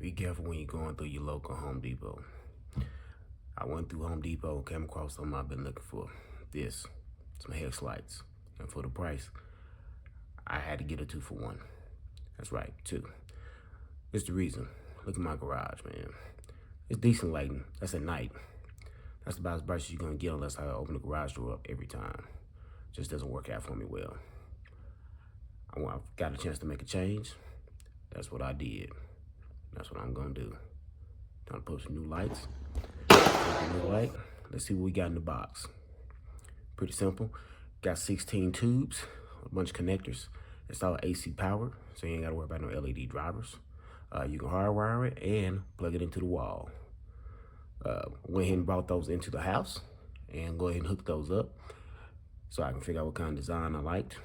Be careful when you're going through your local Home Depot. I went through Home Depot and came across something I've been looking for. Some hex lights. And for the price, I had to get a 2-for-1. That's right, 2. It's the reason. Look at my garage, man. It's decent lighting. That's at night. That's about as bright as you're gonna get unless I open the garage door up every time. Just doesn't work out for me well. I got a chance to make a change. That's what I did. That's what I'm gonna do. Time to put some new lights. New light. Let's see what we got in the box. Pretty simple. Got 16 tubes, a bunch of connectors. It's all AC powered, so you ain't gotta worry about no LED drivers. You can hardwire it and plug it into the wall. Went ahead and brought those into the house and go ahead and hook those up so I can figure out what kind of design I liked,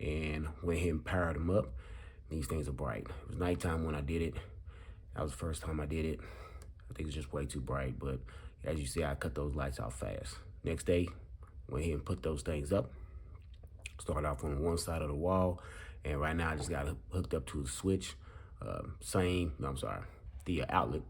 and went ahead and powered them up. These things are bright. It was nighttime when I did it. That was the first time I did it. I think it's just way too bright, but as you see, I cut those lights off fast. Next day, went ahead and put those things up. Started off on one side of the wall, and right now I just got it hooked up to a switch. The outlet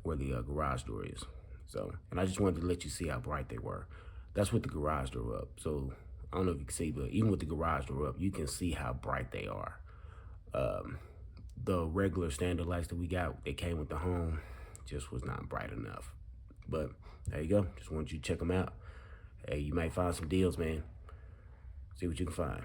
where the garage door is. So, and I just wanted to let you see how bright they were. That's with the garage door up. So, I don't know if you can see, but even with the garage door up, you can see how bright they are. The regular standard lights that we got, they came with the home, just was not bright enough. But there you go. Just wanted you to check them out. Hey, you might find some deals, man. See what you can find.